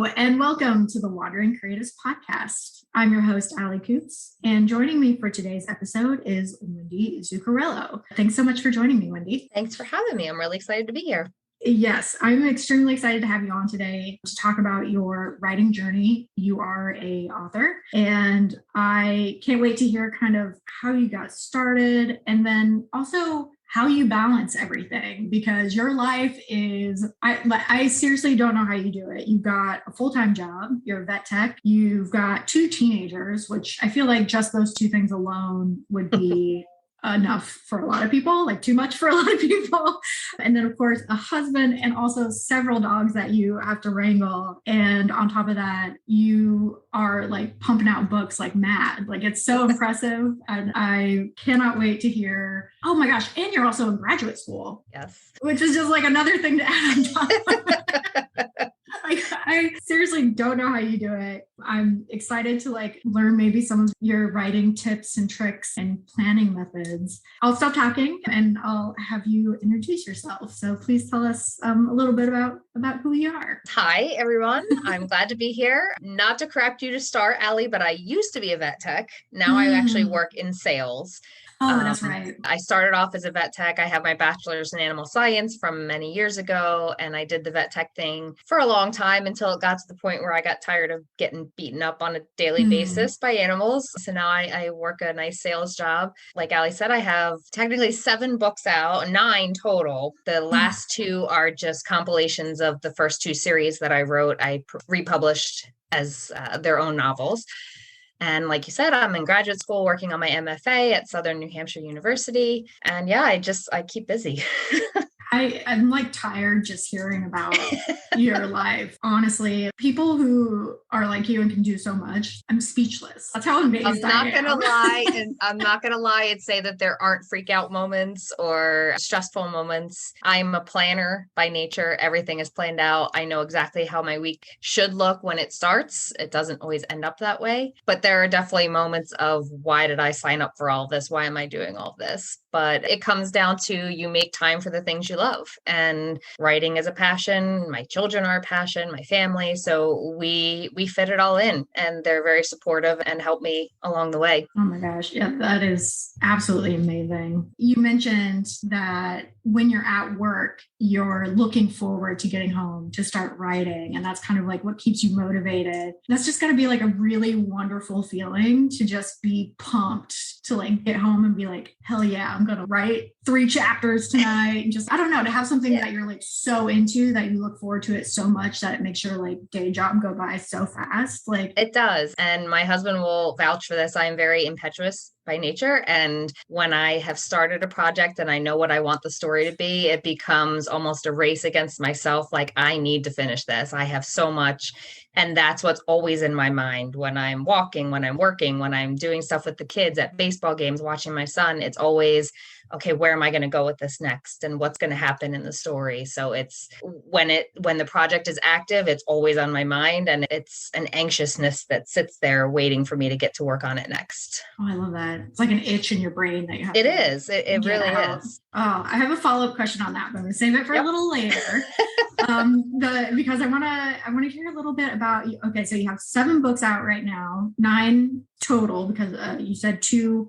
Hello, and welcome to the Wandering Creatives Podcast. I'm your host, Allie Coots, and joining me for today's episode is Wendy Zuccarello. Thanks so much for joining me, Wendy. Thanks for having me. I'm really excited to be here. Yes, I'm extremely excited to have you on today to talk about your writing journey. You are an author, and I can't wait to hear kind of how you got started and then also how you balance everything, because your life is, I seriously don't know how you do it. You've got a full-time job, you're a vet tech, you've got 2 teenagers, which I feel like just those 2 things alone would be enough for a lot of people, like too much for a lot of people. And then of course, a husband and also several dogs that you have to wrangle. And on top of that, you are like pumping out books like mad. Like it's so impressive. And I cannot wait to hear, oh my gosh. And you're also in graduate school. Yes. Which is just like another thing to add on top. Like, I seriously don't know how you do it. I'm excited to learn maybe some of your writing tips and tricks and planning methods. I'll stop talking and I'll have you introduce yourself. So please tell us a little bit about who you are. Hi, everyone. I'm glad to be here. Not to correct you to start, Allie, but I used to be a vet tech. Now I actually work in sales. Oh, that's right. I started off as a vet tech. I have my bachelor's in animal science from many years ago, and I did the vet tech thing for a long time until it got to the point where I got tired of getting beaten up on a daily basis by animals. So now I work a nice sales job. Like Allie said, I have technically 7 books out, 9 total. The last 2 are just compilations of the first 2 series that I wrote. I republished as their own novels. And like you said, I'm in graduate school working on my MFA at Southern New Hampshire University. And yeah, I keep busy. I'm tired just hearing about your life. Honestly, people who are like you and can do so much, I'm speechless. That's how amazed I am. I'm not gonna lie and say that there aren't freak out moments or stressful moments. I'm a planner by nature. Everything is planned out. I know exactly how my week should look when it starts. It doesn't always end up that way, but there are definitely moments of, why did I sign up for all this? Why am I doing all this? But it comes down to, you make time for the things you love, and writing is a passion. My children are a passion, my family. So we fit it all in, and they're very supportive and help me along the way. Oh my gosh. Yeah, that is absolutely amazing. You mentioned that when you're at work, you're looking forward to getting home to start writing. And that's kind of like what keeps you motivated. That's just going to be like a really wonderful feeling to just be pumped to get home and be like, hell yeah, I'm going to write 3 chapters tonight. And just, I don't know, to have something that you're so into that you look forward to it so much that it makes your day job go by so fast. It does. And my husband will vouch for this. I'm very impetuous by nature. And when I have started a project and I know what I want the story to be, it becomes almost a race against myself. Like, I need to finish this. I have so much. And that's what's always in my mind when I'm walking, when I'm working, when I'm doing stuff with the kids at baseball games, watching my son. It's always, okay, where am I going to go with this next? And what's going to happen in the story? So it's when the project is active, it's always on my mind, and it's an anxiousness that sits there waiting for me to get to work on it next. Oh, I love that. It's like an itch in your brain that you have. It is. It really is. Oh, I have a follow-up question on that, but I'm going to save it for a little later. Because I want to hear a little bit about, okay, so you have 7 books out right now, 9 total, because you said 2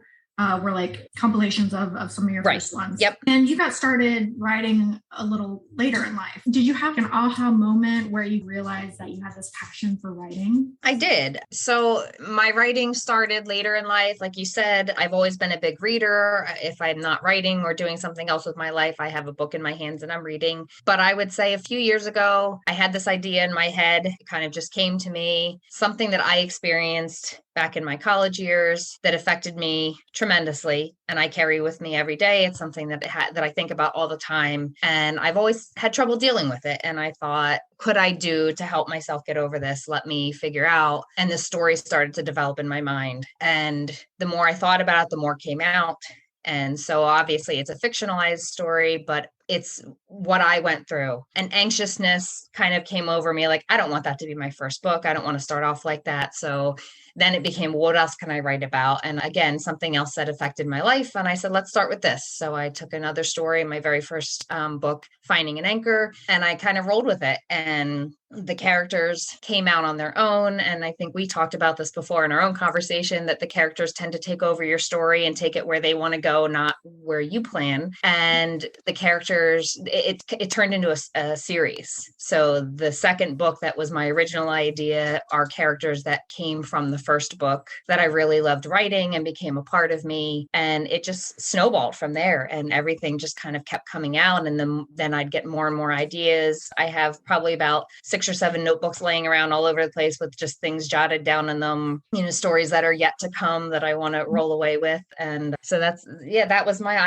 were compilations of some of your first ones. Yep. And you got started writing a little later in life. Did you have an aha moment where you realized that you had this passion for writing? I did. So my writing started later in life. Like you said, I've always been a big reader. If I'm not writing or doing something else with my life, I have a book in my hands and I'm reading. But I would say a few years ago, I had this idea in my head. It kind of just came to me, something that I experienced back in my college years that affected me tremendously, and I carry with me every day. It's something that I think about all the time, and I've always had trouble dealing with it. And I thought, could I do to help myself get over this? Let me figure out. And this story started to develop in my mind. And the more I thought about it, the more came out. And so obviously it's a fictionalized story, but it's what I went through. And anxiousness kind of came over me. Like, I don't want that to be my first book. I don't want to start off like that. So then it became, what else can I write about? And again, something else that affected my life. And I said, let's start with this. So I took another story in my very first book, Finding an Anchor, and I kind of rolled with it. And the characters came out on their own. And I think we talked about this before in our own conversation, that the characters tend to take over your story and take it where they want to go, not where you plan. And the characters, it turned into a series. So the second book, that was my original idea, are characters that came from the first book that I really loved writing and became a part of me. And it just snowballed from there, and everything just kind of kept coming out. And then I'd get more and more ideas. I have probably about 6 or 7 notebooks laying around all over the place with just things jotted down in them, stories that are yet to come that I want to roll away with. And so that was my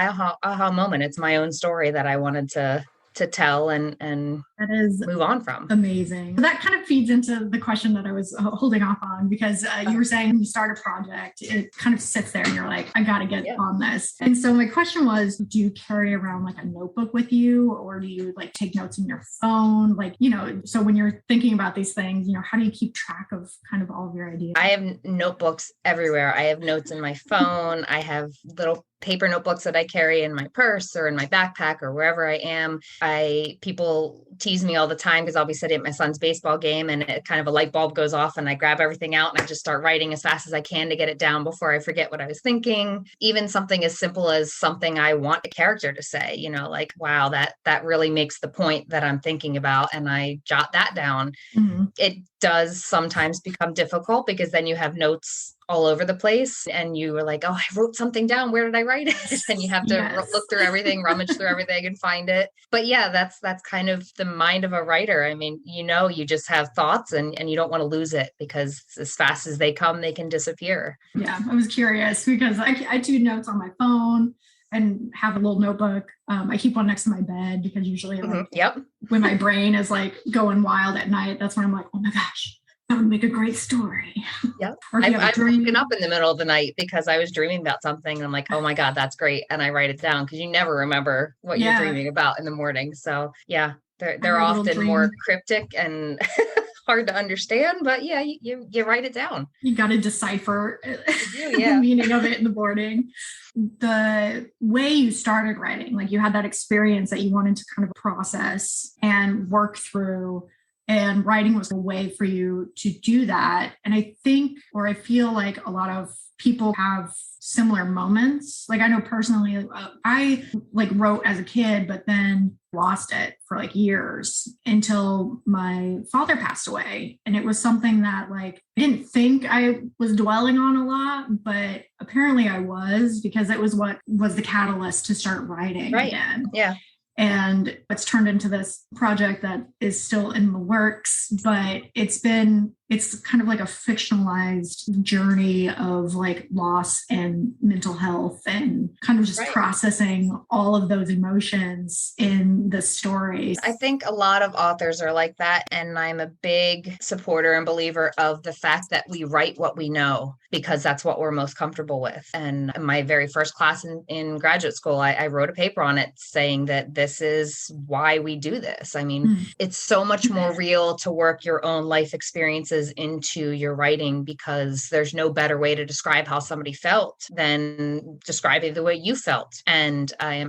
aha moment. It's my own story that I wanted to tell and that is move on from. Amazing. That kind of feeds into the question that I was holding off on, because you were saying when you start a project, it kind of sits there and you're like, I got to get on this. And so my question was, do you carry around like a notebook with you, or do you like take notes in your phone? Like, so when you're thinking about these things, how do you keep track of kind of all of your ideas? I have notebooks everywhere. I have notes in my phone. I have little paper notebooks that I carry in my purse or in my backpack or wherever I am. People tease me all the time because I'll be sitting at my son's baseball game and it kind of a light bulb goes off and I grab everything out and I just start writing as fast as I can to get it down before I forget what I was thinking. Even something as simple as something I want a character to say, like, wow, that really makes the point that I'm thinking about, and I jot that down. Mm-hmm. It does sometimes become difficult because then you have notes all over the place and you were like, oh, I wrote something down. Where did I write it? And you have to look through everything, rummage through everything and find it. But yeah, that's kind of the mind of a writer. I mean, you just have thoughts and you don't want to lose it, because as fast as they come, they can disappear. Yeah, I was curious because I do notes on my phone and have a little notebook. I keep one next to my bed because usually when my brain is like going wild at night, that's when I'm like, oh my gosh, that would make a great story. Yeah. I've woken up in the middle of the night because I was dreaming about something. And I'm like, oh my God, that's great. And I write it down because you never remember what you're dreaming about in the morning. So yeah, they're often more cryptic and hard to understand, but yeah, you write it down. You got to decipher the meaning of it in the morning. The way you started writing, like you had that experience that you wanted to kind of process and work through, and writing was a way for you to do that. And I think, or I feel like a lot of people have similar moments. Like I know personally, I like wrote as a kid, but then lost it for like years until my father passed away. And it was something that like, I didn't think I was dwelling on a lot, but apparently I was, because it was what was the catalyst to start writing again. Yeah. And it's turned into this project that is still in the works, but it's kind of like a fictionalized journey of like loss and mental health and kind of just processing all of those emotions in the story. I think a lot of authors are like that. And I'm a big supporter and believer of the fact that we write what we know, because that's what we're most comfortable with. And in my very first class in graduate school, I wrote a paper on it saying that this is why we do this. I mean, it's so much more real to work your own life experiences into your writing, because there's no better way to describe how somebody felt than describing the way you felt. And I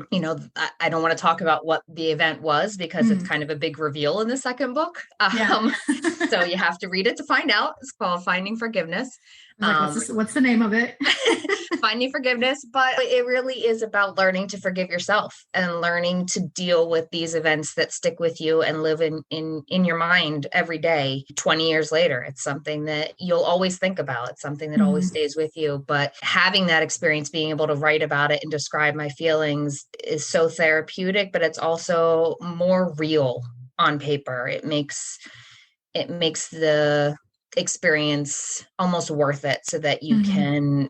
don't want to talk about what the event was because it's kind of a big reveal in the second book. So you have to read it to find out. It's called Finding Forgiveness. What's the name of it? Finding Forgiveness. But it really is about learning to forgive yourself and learning to deal with these events that stick with you and live in your mind every day. 20 years later, it's something that you'll always think about. It's something that always stays with you. But having that experience, being able to write about it and describe my feelings is so therapeutic, but it's also more real on paper. It makes the experience almost worth it, so that you can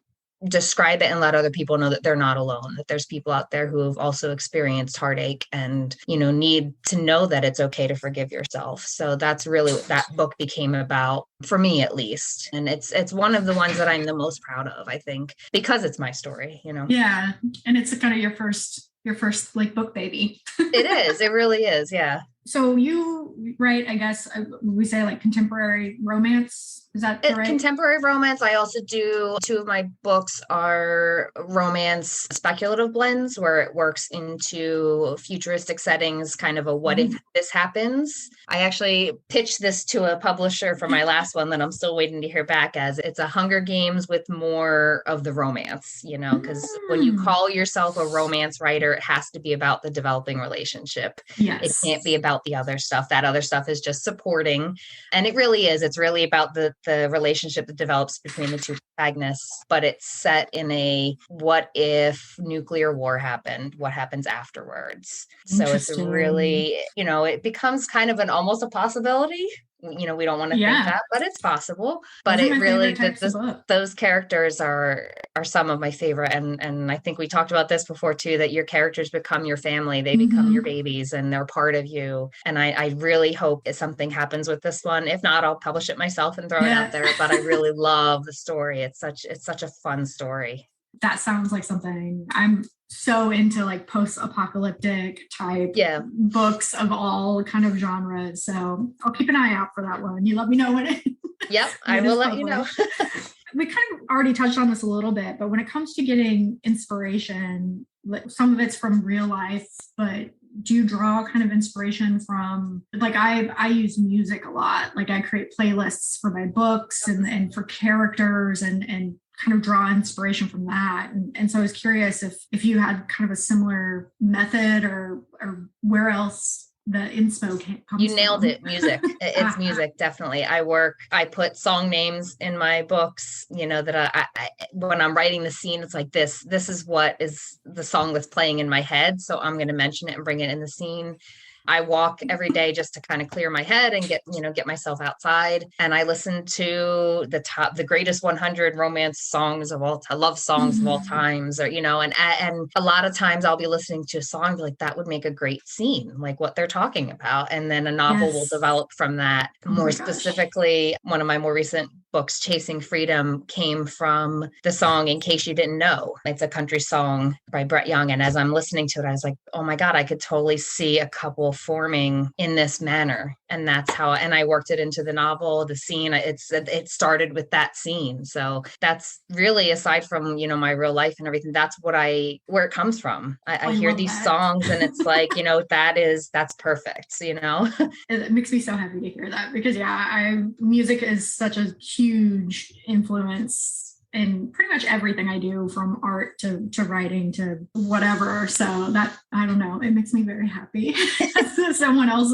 describe it and let other people know that they're not alone, that there's people out there who have also experienced heartache and, need to know that it's okay to forgive yourself. So that's really what that book became about, for me at least. And it's one of the ones that I'm the most proud of, I think, because it's my story, Yeah. And it's kind of your first your first like book baby. It is. It really is. Yeah. So you write, I guess, we say like contemporary romance. Is that correct? Contemporary romance. I also do, two of my books are romance speculative blends where it works into futuristic settings, kind of a what if this happens. I actually pitched this to a publisher for my last one that I'm still waiting to hear back, as it's a Hunger Games with more of the romance, because when you call yourself a romance writer, it has to be about the developing relationship. Yes. It can't be about the other stuff. That other stuff is just supporting. And it really is. It's really about the relationship that develops between the two protagonists, but it's set in a what if nuclear war happened? What happens afterwards? So it's really, it becomes kind of almost a possibility. We don't want to think that, but it's possible. But it really, those characters are some of my favorite. And I think we talked about this before too, that your characters become your family. They become your babies and they're part of you. And I really hope if something happens with this one. If not, I'll publish it myself and throw it out there. But I really love the story. It's such a fun story. That sounds like something I'm so into, like post-apocalyptic type books of all kind of genres. So I'll keep an eye out for that one. You let me know when it. Yep, I will let you know. We kind of already touched on this a little bit, but when it comes to getting inspiration, some of it's from real life, but do you draw kind of inspiration from, like, I use music a lot. Like I create playlists for my books and for characters and kind of draw inspiration from that. And so I was curious if you had kind of a similar method or where else the inspo comes You nailed from. it. Music. It's music. Definitely. I put song names in my books, that I when I'm writing the scene, it's like this is what is the song that's playing in my head. So I'm going to mention it and bring it in the scene. I walk every day just to kind of clear my head and get myself outside. And I listen to the greatest 100 romance songs of all time, love songs of all times, or, and a lot of times I'll be listening to a song like that would make a great scene, like what they're talking about. And then a novel will develop from that. More specifically, one of my more recent books, Chasing Freedom, came from the song In Case You Didn't Know. It's a country song by Brett Young. And as I'm listening to it, I was like, oh my God, I could totally see a couple forming in this manner. And that's how, and I worked it into the novel, the scene. It started with that scene. So that's really, aside from, my real life and everything, that's where it comes from. I hear these songs and it's like, that's perfect, It makes me so happy to hear that because music is such a huge influence in pretty much everything I do, from art to writing to whatever. So that, I don't know, it makes me very happy. Someone else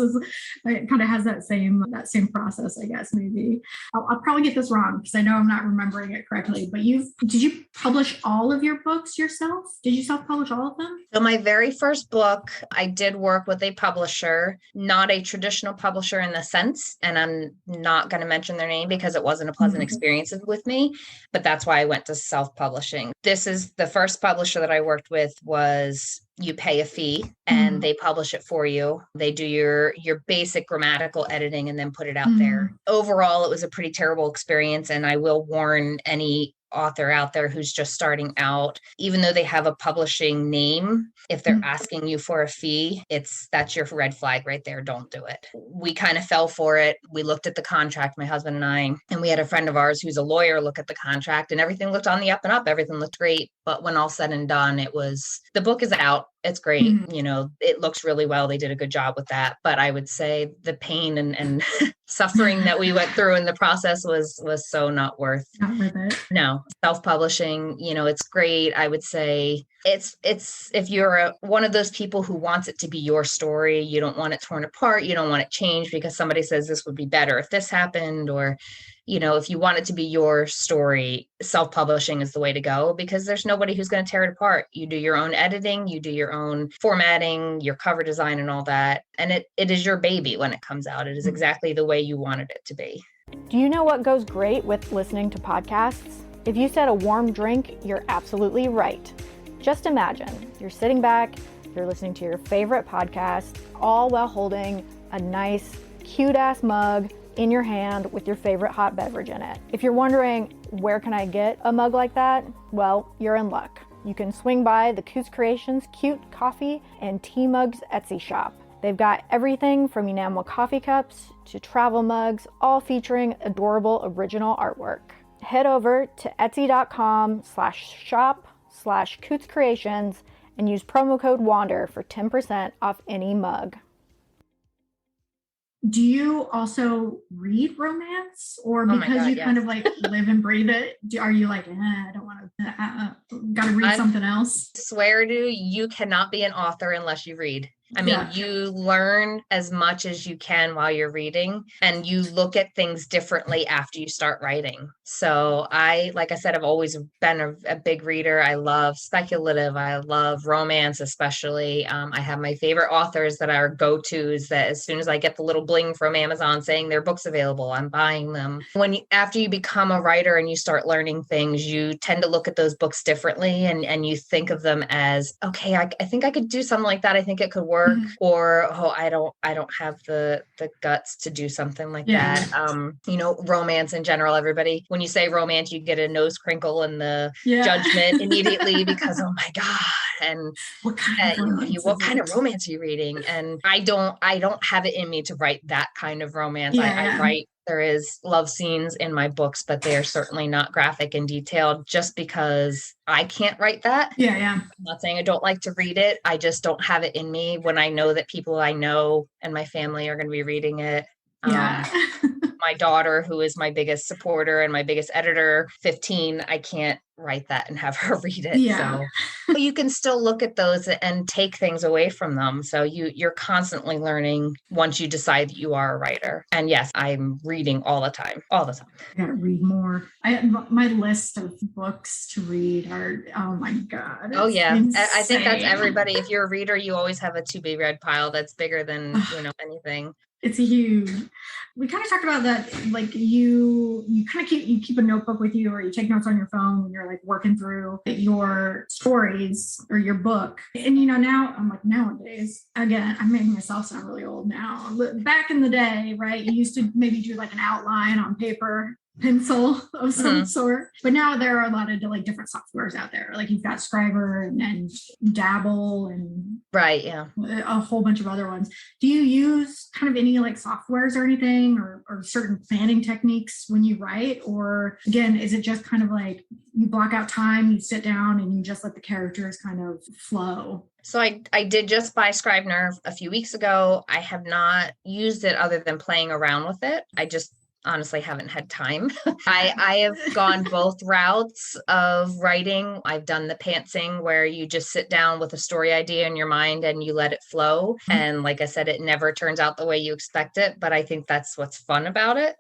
kind of has that same process, I guess. Maybe I'll probably get this wrong because I know I'm not remembering it correctly, but did you publish all of your books yourself? Did you self-publish all of them? So my very first book, I did work with a publisher, not a traditional publisher in the sense, and I'm not going to mention their name because it wasn't a pleasant experience with me, but that's why I went to self-publishing. This is the first publisher that I worked with. Was you pay a fee and they publish it for you. They do your basic grammatical editing and then put it out there. Overall, it was a pretty terrible experience. And I will warn any author out there who's just starting out, even though they have a publishing name, if they're asking you for a fee, that's your red flag right there. Don't do it. We kind of fell for it. We looked at the contract, my husband and I, and we had a friend of ours who's a lawyer look at the contract, and everything looked on the up and up. Everything looked great. But when all said and done, the book is out. It's great. It looks really well. They did a good job with that. But I would say the pain and suffering that we went through in the process was so not worth it. No, self-publishing, it's great. I would say it's if you're one of those people who wants it to be your story, you don't want it torn apart. You don't want it changed because somebody says this would be better if this happened, or if you want it to be your story, self-publishing is the way to go because there's nobody who's going to tear it apart. You do your own editing, you do your own formatting, your cover design and all that. And it is your baby when it comes out. It is exactly the way you wanted it to be. Do you know what goes great with listening to podcasts? If you said a warm drink, you're absolutely right. Just imagine you're sitting back, you're listening to your favorite podcast, all while holding a nice, cute-ass mug in your hand with your favorite hot beverage in it. If you're wondering, where can I get a mug like that? Well, you're in luck. you can swing by the Coots Creations cute coffee and tea mugs Etsy shop. They've got everything from enamel coffee cups to travel mugs, all featuring adorable original artwork. Head over to etsy.com/shop/Coots Creations and use promo code WANDER for 10% off any mug. Do you also read romance, or Oh my because God, you yes. kind of like live and breathe it, are you like, I don't want to, gotta read something else? Swear to you cannot be an author unless you read. I mean, Yeah. you learn as much as you can while you're reading, and you look at things differently after you start writing. So like I said, I've always been a big reader. I love speculative. I love romance, especially. I have my favorite authors that are go-tos that as soon as I get the little bling from Amazon saying their book's available, I'm buying them. After you become a writer and you start learning things, you tend to look at those books differently, and you think of them as, okay, I think I could do something like that. I think it could work. Or, I don't have the guts to do something like that. Romance in general, everybody, when you say romance, you get a nose crinkle and the judgment immediately because, oh my God. And what kind of romance are you reading? And I don't have it in me to write that kind of romance. I write, there is love scenes in my books, but they are certainly not graphic and detailed just because I can't write that. I'm not saying I don't like to read it. I just don't have it in me when I know that people I know and my family are going to be reading it. My daughter, who is my biggest supporter and my biggest editor, 15, I can't write that and have her read it. So you can still look at those and take things away from them. So you're constantly learning once you decide that you are a writer. And yes, I'm reading all the time. I gotta read more. My list of books to read are, oh my God. Oh yeah. Insane. I think that's everybody. If you're a reader, you always have a to be read pile that's bigger than, anything. It's huge. We kind of talked about that, like you kind of keep a notebook with you, or you take notes on your phone when you're like working through your stories or your book. And now I'm like, nowadays, again, I'm making myself sound really old now. Back in the day, right, you used to maybe do like an outline on paper, pencil of some sort, but now there are a lot of like different softwares out there. Like you've got Scriber and Dabble and a whole bunch of other ones. Do you use kind of any like softwares or anything, or certain planning techniques when you write? Or again, is it just kind of like you block out time, you sit down and you just let the characters kind of flow? So I did just buy Scrivener a few weeks ago. I have not used it other than playing around with it. I just honestly haven't had time. I have gone both routes of writing. I've done the pantsing, where you just sit down with a story idea in your mind and you let it flow. And like I said, it never turns out the way you expect it, but I think that's what's fun about it.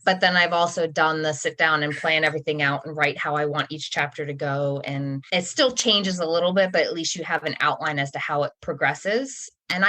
But then I've also done the sit down and plan everything out and write how I want each chapter to go. And it still changes a little bit, but at least you have an outline as to how it progresses. And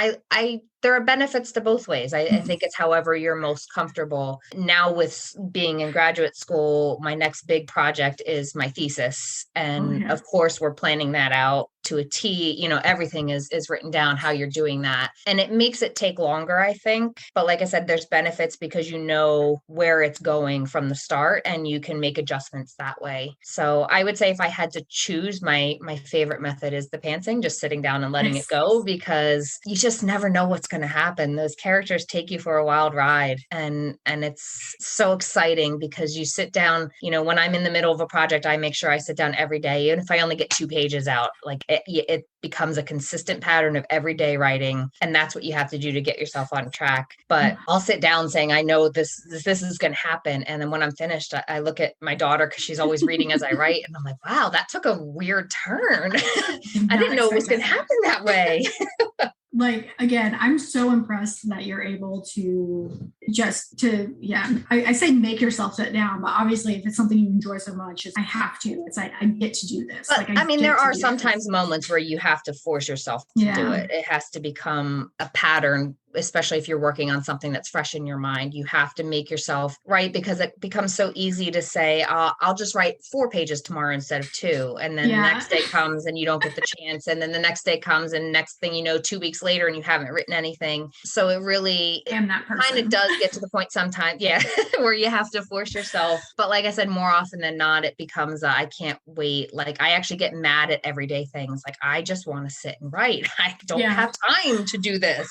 there are benefits to both ways. I think it's however you're most comfortable. Now with being in graduate school, my next big project is my thesis. And of course, we're planning that out to a T. Everything is written down how you're doing that. And it makes it take longer, I think. But like I said, there's benefits because you know where it's going from the start and you can make adjustments that way. So I would say if I had to choose, my favorite method is the pantsing, just sitting down and letting it go, because you just never know what's going to happen. Those characters take you for a wild ride, and it's so exciting because you sit down, when I'm in the middle of a project, I make sure I sit down every day, even if I only get 2 pages out. Like it becomes a consistent pattern of everyday writing, and that's what you have to do to get yourself on track. But I'll sit down saying, I know this is going to happen, and then when I'm finished, I look at my daughter because she's always reading as I write, and I'm like, wow, that took a weird turn. I didn't know it was going to happen that way. Like, again, I'm so impressed that you're able to I say make yourself sit down, but obviously if it's something you enjoy so much, I have to. It's like, I get to do this. But there are sometimes moments where you have to force yourself to do it. It has to become a pattern especially if you're working on something that's fresh in your mind, you have to make yourself right, because it becomes so easy to say, I'll just write 4 pages tomorrow instead of 2. And then the next day comes and you don't get the chance. And then the next day comes and next thing you know, 2 weeks later and you haven't written anything. So it really kind of does get to the point sometimes, where you have to force yourself. But like I said, more often than not, it becomes, I can't wait. Like I actually get mad at everyday things. Like I just want to sit and write. I don't have time to do this.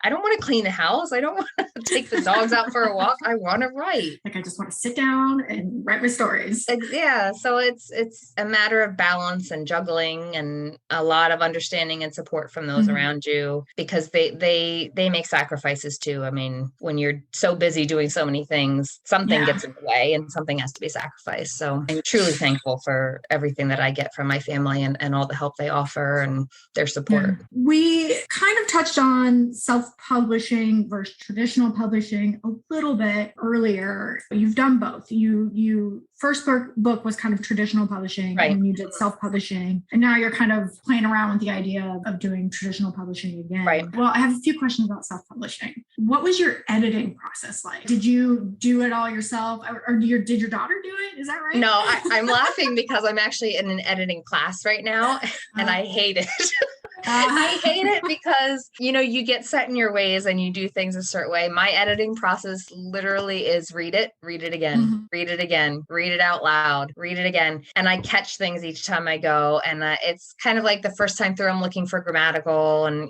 I don't want to clean the house. I don't want to take the dogs out for a walk. I want to write. Like I just want to sit down and write my stories. Yeah. So it's a matter of balance and juggling and a lot of understanding and support from those around you, because they make sacrifices too. I mean, when you're so busy doing so many things, something gets in the way and something has to be sacrificed. So I'm truly thankful for everything that I get from my family and all the help they offer and their support. Yeah. We kind of touched on self-publishing versus traditional publishing a little bit earlier. You've done both. You first book was kind of traditional publishing, right, and you did self-publishing, and now you're kind of playing around with the idea of doing traditional publishing again. Right. Well, I have a few questions about self-publishing. What was your editing process like? Did you do it all yourself, or did your daughter do it? Is that right? No, I'm laughing because I'm actually in an editing class right now, and I hate it. I hate it because, you get set in your ways and you do things a certain way. My editing process literally is read it again, read it again, read it out loud, read it again. And I catch things each time I go. And it's kind of like the first time through, I'm looking for grammatical and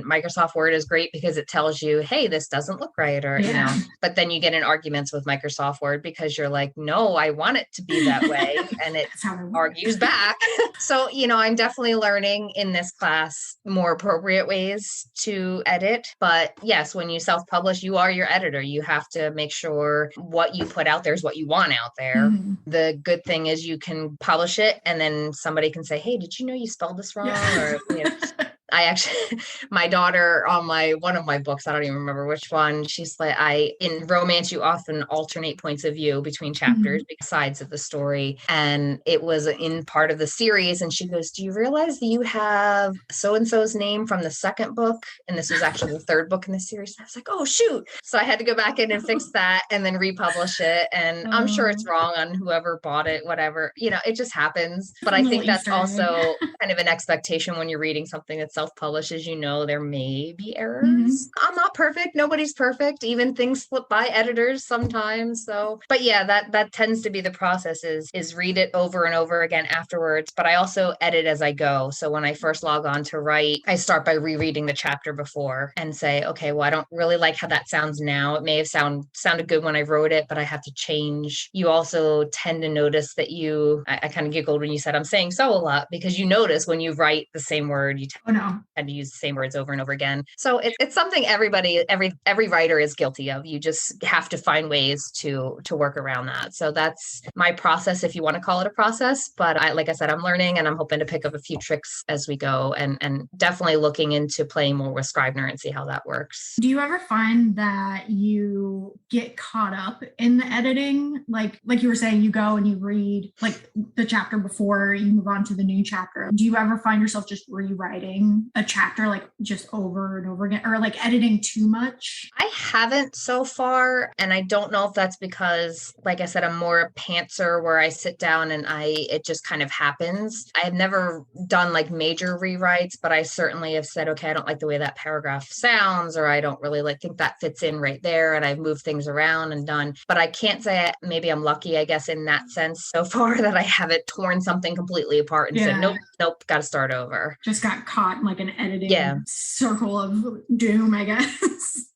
Microsoft Word is great because it tells you, hey, this doesn't look right. Or, but then you get in arguments with Microsoft Word because you're like, no, I want it to be that way. And it argues back. So, I'm definitely learning in this class more appropriate ways to edit. But yes, when you self-publish, you are your editor. You have to make sure what you put out there is what you want out there. The good thing is you can publish it and then somebody can say, hey, did you know you spelled this wrong? Or, I actually, my daughter on one of my books, I don't even remember which one, she's like, in romance, you often alternate points of view between chapters, sides of the story. And it was in part of the series. And she goes, do you realize that you have so-and-so's name from the second book? And this was actually the third book in the series. And I was like, oh, shoot. So I had to go back in and fix that and then republish it. And I'm sure it's wrong on whoever bought it, whatever, it just happens. But I think that's also kind of an expectation when you're reading something that's self-published, as there may be errors. I'm not perfect. Nobody's perfect. Even things slip by editors sometimes. So, but yeah, that tends to be the process is read it over and over again afterwards. But I also edit as I go. So when I first log on to write, I start by rereading the chapter before and say, okay, well, I don't really like how that sounds now. It may have sounded good when I wrote it, but I have to change. You also tend to notice that I kind of giggled when you said I'm saying so a lot, because you notice when you write the same word, you tend to use the same words over and over again. So it's something every writer is guilty of. You just have to find ways to work around that. So that's my process, if you want to call it a process. But like I said, I'm learning and I'm hoping to pick up a few tricks as we go, and definitely looking into playing more with Scrivener and see how that works. Do you ever find that you get caught up in the editing? Like you were saying, you go and you read like the chapter before you move on to the new chapter. Do you ever find yourself just rewriting a chapter like just over and over again, or like editing too much? I haven't so far. And I don't know if that's because, like I said, I'm more a pantser where I sit down and it just kind of happens. I have never done like major rewrites, but I certainly have said, okay, I don't like the way that paragraph sounds, or I don't really think that fits in right there. And I've moved things around and done, but I can't say maybe I'm lucky, I guess, in that sense so far that I haven't torn something completely apart and said, nope, got to start over. Just got caught in like an editing circle of doom, I guess.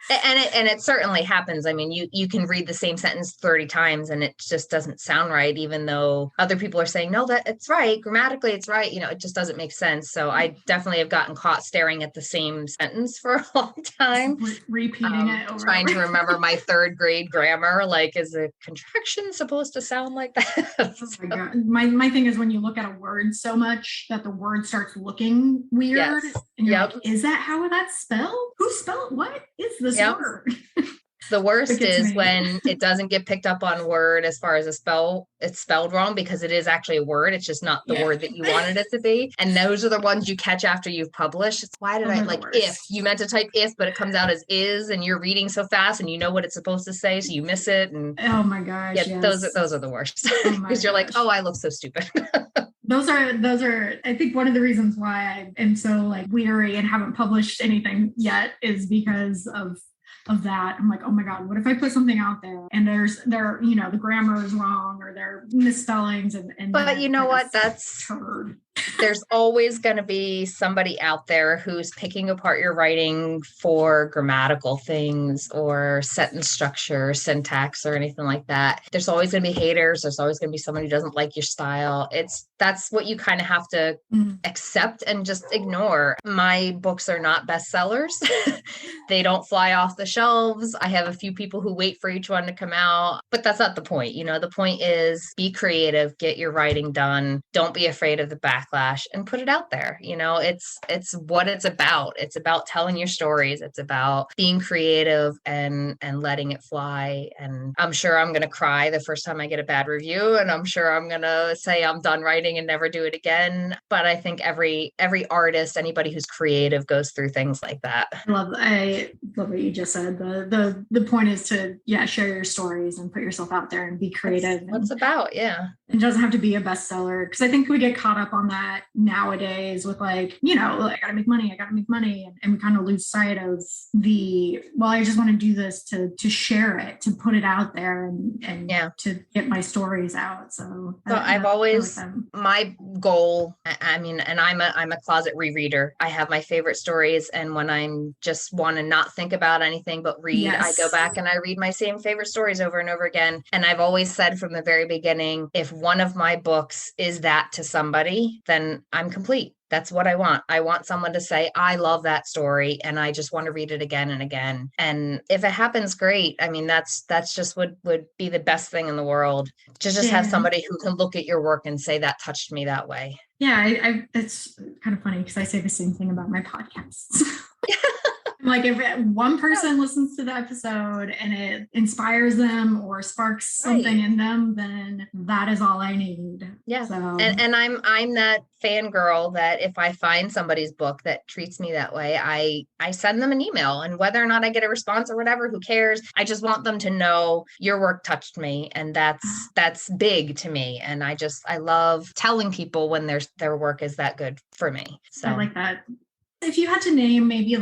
And it certainly happens. I mean, you can read the same sentence 30 times and it just doesn't sound right, even though other people are saying, no, that it's right. Grammatically, it's right. It just doesn't make sense. So I definitely have gotten caught staring at the same sentence for a long time. Repeating it over. Trying to remember my third grade grammar. Like, is a contraction supposed to sound like that? Oh my God. My thing is when you look at a word so much that the word starts looking weird. And you're like, is that how that's spelled? Who spelled what is this word? The worst is me. when it doesn't get picked up on word as far as a spell. It's spelled wrong because it is actually a word. It's just not the word that you wanted it to be. And those are the ones you catch after you've published. It's why did Those I are the like worst. if you meant to type if, but it comes out as is, and you're reading so fast and you know what it's supposed to say, so you miss it. And oh my gosh, yeah, yes. those are the worst Oh because you're like, oh, I look so stupid. Those are, I think one of the reasons why I am so like weary and haven't published anything yet is because of that. I'm like, oh my God, what if I put something out there and the grammar is wrong or there are misspellings and but you know what? That's turd. There's always going to be somebody out there who's picking apart your writing for grammatical things or sentence structure, syntax, or anything like that. There's always going to be haters. There's always going to be someone who doesn't like your style. That's what you kind of have to accept and just ignore. My books are not bestsellers. They don't fly off the shelves. I have a few people who wait for each one to come out, but that's not the point. The point is be creative, get your writing done. Don't be afraid of the backlash and put it out there. It's what it's about. It's about telling your stories. It's about being creative and letting it fly. And I'm sure I'm going to cry the first time I get a bad review. And I'm sure I'm going to say I'm done writing and never do it again. But I think every artist, anybody who's creative goes through things like that. I love what you just said. The point is to share your stories and put yourself out there and be creative. That's what it's about. Yeah. It doesn't have to be a bestseller, because I think we get caught up on that nowadays with I gotta make money, and we kind of lose sight of I just want to do this to share it, to put it out there and to get my stories out. So I've always, my goal, and I'm a closet rereader. I have my favorite stories, and when I'm just want to not think about anything but read, I go back and I read my same favorite stories over and over again. And I've always said from the very beginning, if one of my books is that to somebody, then I'm complete. That's what I want. I want someone to say, I love that story and I just want to read it again and again. And if it happens, great. That's just would be the best thing in the world, to just have somebody who can look at your work and say that touched me that way. Yeah, it's kind of funny because I say the same thing about my podcasts. Like if one person listens to the episode and it inspires them or sparks something in them, then that is all I need. Yeah. So. And I'm that fangirl that if I find somebody's book that treats me that way, I send them an email, and whether or not I get a response or whatever, who cares? I just want them to know your work touched me. And that's big to me. And I love telling people when their work is that good for me. So I like that. If you had to name maybe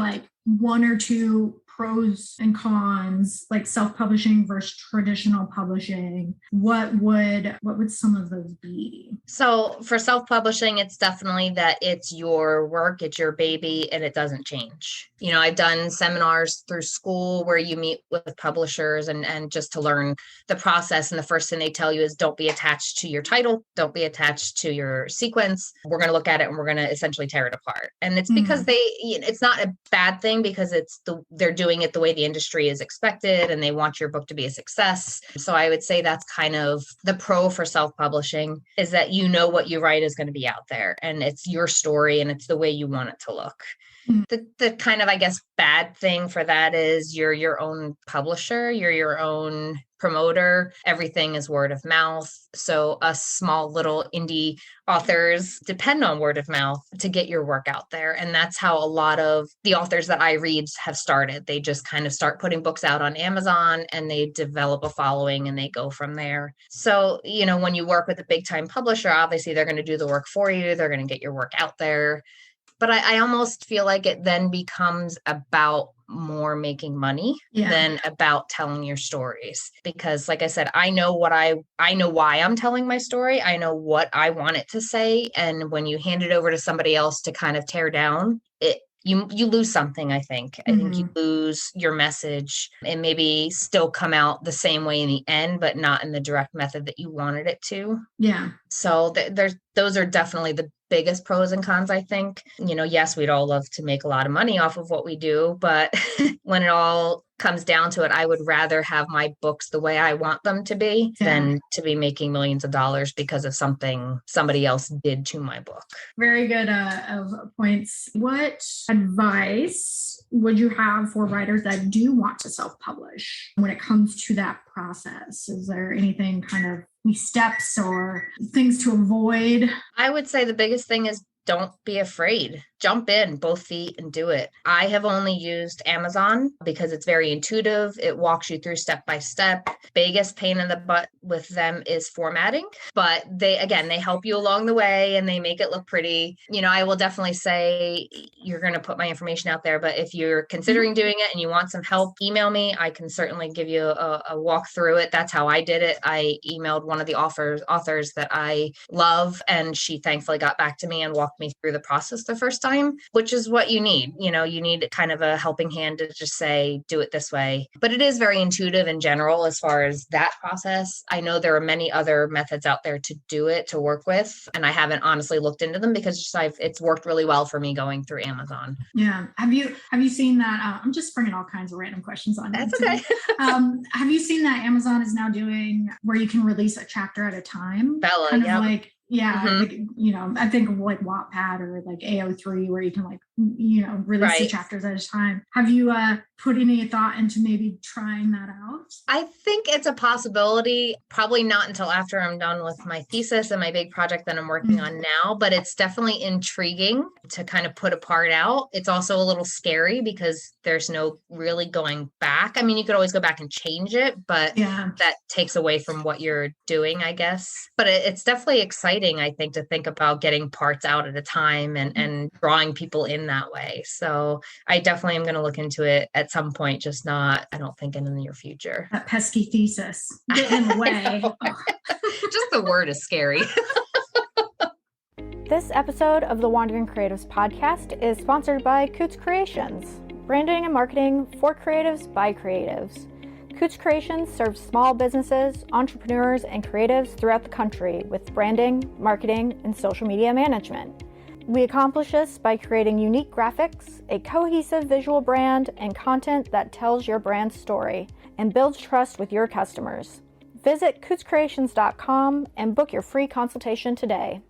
one or two pros and cons, like self-publishing versus traditional publishing, what would some of those be? So for self-publishing, it's definitely that it's your work, it's your baby, and it doesn't change. I've done seminars through school where you meet with publishers and just to learn the process. And the first thing they tell you is don't be attached to your title, don't be attached to your sequence. We're going to look at it and we're going to essentially tear it apart. And it's because it's not a bad thing, because they're doing it the way the industry is expected and they want your book to be a success. So I would say that's kind of the pro for self-publishing, is that what you write is going to be out there and it's your story and it's the way you want it to look. The kind of, I guess, bad thing for that is you're your own publisher, you're your own promoter. Everything is word of mouth. So us small little indie authors depend on word of mouth to get your work out there. And that's how a lot of the authors that I read have started. They just kind of start putting books out on Amazon and they develop a following and they go from there. So, when you work with a big time publisher, obviously they're going to do the work for you. They're going to get your work out there. But I almost feel like it then becomes about more making money than about telling your stories. Because like I said, I know why I'm telling my story. I know what I want it to say. And when you hand it over to somebody else to kind of tear down, you lose something, I think. I think you lose your message and maybe still come out the same way in the end, but not in the direct method that you wanted it to. Yeah. So those are definitely the biggest pros and cons, I think. Yes, we'd all love to make a lot of money off of what we do, but when it all comes down to it, I would rather have my books the way I want them to be than to be making millions of dollars because of something somebody else did to my book. Very good points. What advice would you have for writers that do want to self-publish when it comes to that process? Is there anything kind of any steps or things to avoid? I would say the biggest thing is don't be afraid. Jump in both feet and do it. I have only used Amazon because it's very intuitive. It walks you through step by step. Biggest pain in the butt with them is formatting, but they help you along the way and they make it look pretty. I will definitely say you're going to put my information out there, but if you're considering doing it and you want some help, email me. I can certainly give you a walk through it. That's how I did it. I emailed one of the authors that I love, and she thankfully got back to me and walked me through the process the first time, which is what you need. You need kind of a helping hand to just say, do it this way. But it is very intuitive in general as far as that process. I know there are many other methods out there to do it, to work with, and I haven't honestly looked into them because it's worked really well for me going through Amazon. Yeah. Have you seen that? I'm just bringing all kinds of random questions on. That's okay. Have you seen that Amazon is now doing where you can release a chapter at a time? Bella, kind of yeah. like, yeah, like, I think of like Wattpad or like AO3 where you can release the chapters at a time. Have you put any thought into maybe trying that out? I think it's a possibility, probably not until after I'm done with my thesis and my big project that I'm working on now, but it's definitely intriguing to kind of put a part out. It's also a little scary because there's no really going back. I mean, you could always go back and change it, but that takes away from what you're doing, I guess. But it's definitely exciting, I think, to think about getting parts out at a time and drawing people in that way. So I definitely am going to look into it at some point, just not, I don't think, in the near future. That pesky thesis getting in the way. Just the word is scary. This episode of the Wandering Creatives podcast is sponsored by Coots Creations, branding and marketing for creatives by creatives. Coots Creations serves small businesses, entrepreneurs, and creatives throughout the country with branding, marketing, and social media management. We accomplish this by creating unique graphics, a cohesive visual brand, and content that tells your brand's story and builds trust with your customers. Visit cootscreations.com and book your free consultation today.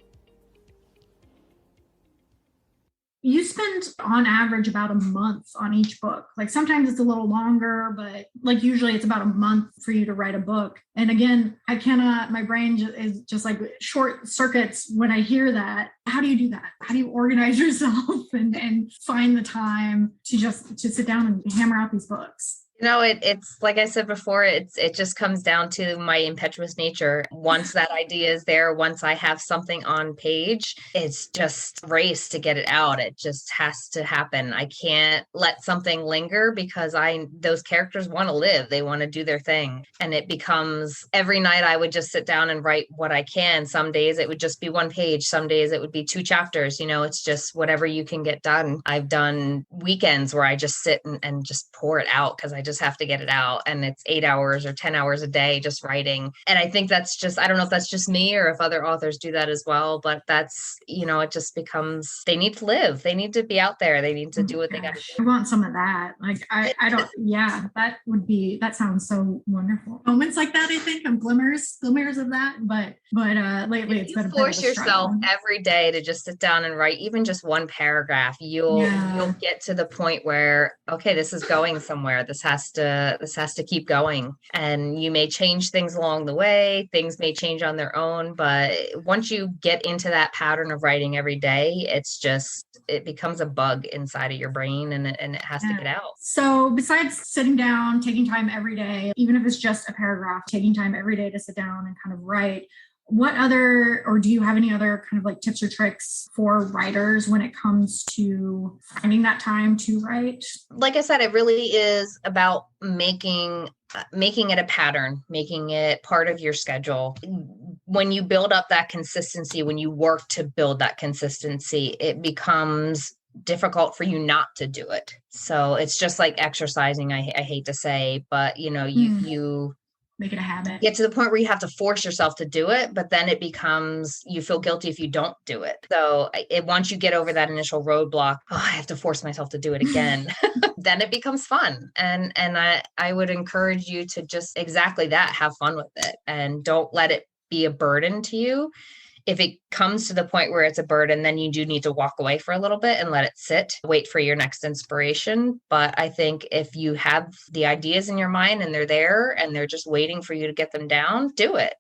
You spend on average about a month on each book. Like sometimes it's a little longer, but like usually it's about a month for you to write a book. And again, my brain is just like short circuits when I hear that. How do you do that? How do you organize yourself and find the time to sit down and hammer out these books? It's like I said before, it just comes down to my impetuous nature. Once that idea is there, once I have something on page, it's just race to get it out. It just has to happen. I can't let something linger because those characters want to live. They want to do their thing. And it becomes every night I would just sit down and write what I can. Some days it would just be one page. Some days it would be 2 chapters. It's just whatever you can get done. I've done weekends where I just sit and just pour it out because I just have to get it out, and it's 8 hours or 10 hours a day just writing. And I think that's just, I don't know if that's just me or if other authors do that as well, but that's, it just becomes, they need to live. They need to be out there. They need to do what they got to do. I want some of that. Like, I don't, that sounds so wonderful. Moments like that, I think, and glimmers of that. But lately it's been a force yourself every day to just sit down and write even just one paragraph. You'll get to the point where, okay, this is going somewhere. This has to keep going. And you may change things along the way. Things may change on their own. But once you get into that pattern of writing every day, it becomes a bug inside of your brain, and it has to get out. So besides sitting down, taking time every day, even if it's just a paragraph, taking time every day to sit down and kind of write, do you have any other kind of like tips or tricks for writers when it comes to finding that time to write? Like I said, it really is about making it a pattern, making it part of your schedule. When you build up that consistency, when you work to build that consistency, it becomes difficult for you not to do it. So it's just like exercising, I hate to say, but you make it a habit. Get to the point where you have to force yourself to do it, but then it becomes, you feel guilty if you don't do it. So once you get over that initial roadblock, I have to force myself to do it again, then it becomes fun. And I would encourage you to just exactly that, have fun with it and don't let it be a burden to you. If it comes to the point where it's a burden, then you do need to walk away for a little bit and let it sit, wait for your next inspiration. But I think if you have the ideas in your mind and they're there and they're just waiting for you to get them down, do it,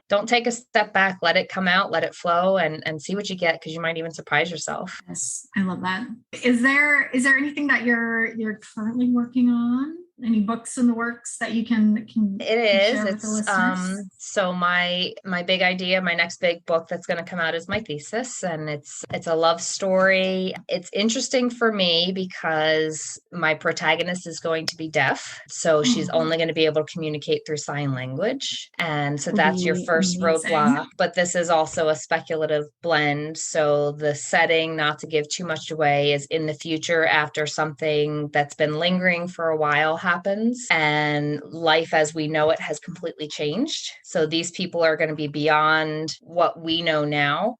don't take a step back, let it come out, let it flow and see what you get. Cause you might even surprise yourself. Yes. I love that. Is there anything that you're currently working on? Any books in the works that you can share with the listeners? So my big idea, my next big book that's going to come out is my thesis, and it's a love story. It's interesting for me because my protagonist is going to be deaf, so she's only going to be able to communicate through sign language, and so that's your first roadblock. But this is also a speculative blend, so the setting, not to give too much away, is in the future after something that's been lingering for a while happens and life as we know it has completely changed. So these people are going to be beyond what we know now.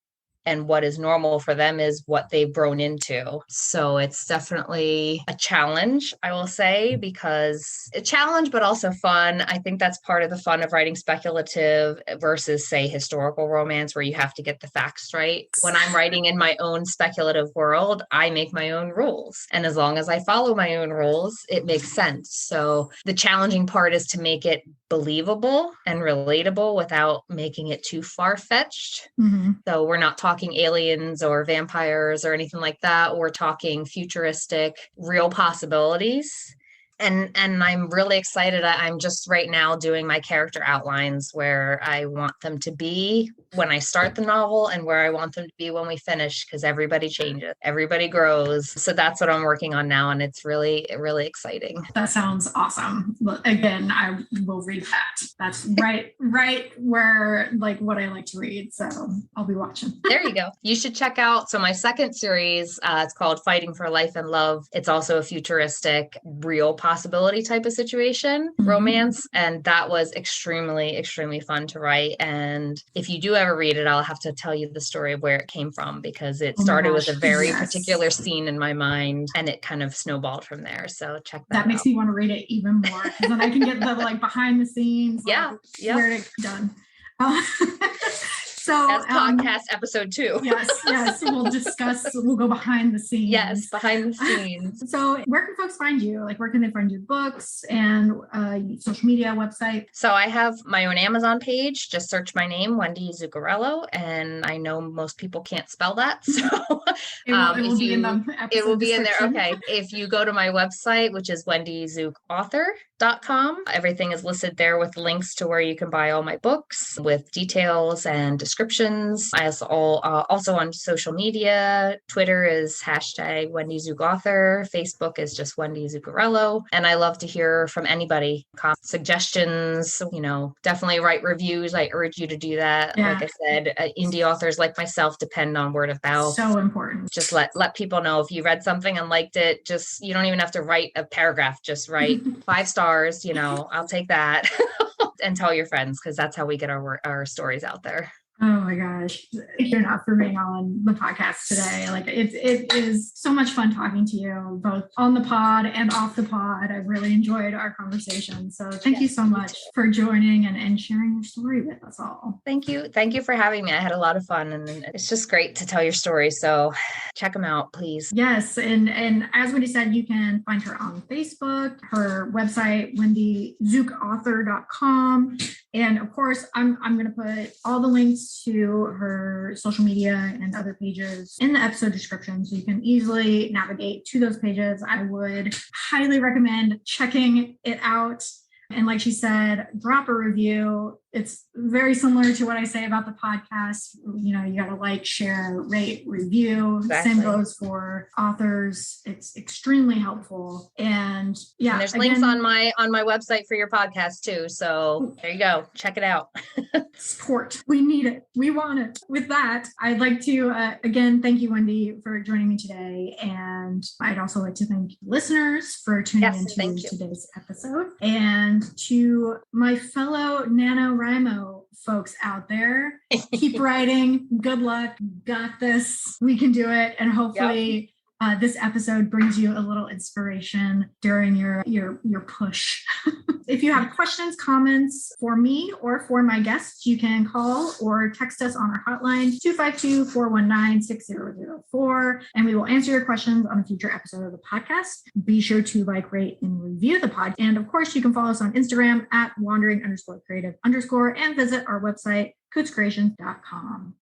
And what is normal for them is what they've grown into. So it's definitely a challenge, I will say, because a challenge, but also fun. I think that's part of the fun of writing speculative versus, say, historical romance, where you have to get the facts right. When I'm writing in my own speculative world, I make my own rules. And as long as I follow my own rules, it makes sense. So the challenging part is to make it believable and relatable without making it too far-fetched. Mm-hmm. So we're not talking aliens or vampires or anything like that. We're talking futuristic, real possibilities. And I'm really excited. I'm just right now doing my character outlines where I want them to be when I start the novel and where I want them to be when we finish, because everybody changes, everybody grows. So that's what I'm working on now. And it's really, really exciting. That sounds awesome. Well, again, I will read that. That's right where like what I like to read. So I'll be watching. There you go. You should check out. So my second series, it's called Fighting for Life and Love. It's also a futuristic, real possibility type of situation, romance. And that was extremely, extremely fun to write. And if you do ever read it, I'll have to tell you the story of where it came from, because it started with a very particular scene in my mind and it kind of snowballed from there. So check that out. That makes me want to read it even more, because then I can get the like behind the scenes. Yeah. Where it done. So that's podcast episode 2. Yes. We'll go behind the scenes. Yes, behind the scenes. So where can folks find you? Like, where can they find your books and social media, website? So I have my own Amazon page. Just search my name, Wendy Zuccarello. And I know most people can't spell that. So it will be in the episode it will be in there. Okay. If you go to my website, which is wendyzucauthor.com, everything is listed there with links to where you can buy all my books with details and descriptions. I also on social media. Twitter is # Wendy Zucauthor. Facebook is just Wendy Zuccarello. And I love to hear from anybody. Suggestions, definitely write reviews. I urge you to do that. Yeah. Like I said, indie authors like myself depend on word of mouth. So important. Just let people know if you read something and liked it. Just, you don't even have to write a paragraph. Just write 5 stars. I'll take that. And tell your friends, because that's how we get our stories out there. Oh my gosh. Thank you enough for being on the podcast today. Like it is so much fun talking to you, both on the pod and off the pod. I've really enjoyed our conversation. So thank you so much for joining and sharing your story with us all. Thank you. Thank you for having me. I had a lot of fun, and it's just great to tell your story. So check them out, please. Yes. And as Wendy said, you can find her on Facebook, her website, wendyzucauthor.com. And of course, I'm going to put all the links to her social media and other pages in the episode description, so you can easily navigate to those pages. I would highly recommend checking it out. And like she said, drop a review. it's very similar to what I say about the podcast. You got to like, share, rate, review. Exactly. Same goes for authors. It's extremely helpful. And yeah, and there's links on my website for your podcast too. So there you go. Check it out. Support. We need it. We want it. With that, I'd like to, again, thank you, Wendy, for joining me today. And I'd also like to thank listeners for tuning into today's episode. And to my fellow NaNoWriMo folks out there, keep writing. Good luck. Got this. We can do it. And hopefully this episode brings you a little inspiration during your push. If you have questions, comments for me or for my guests, you can call or text us on our hotline, 252-419-6004, and we will answer your questions on a future episode of the podcast. Be sure to like, rate, and review the pod. And of course, you can follow us on Instagram at wandering_creative_ and visit our website, cootscreations.com.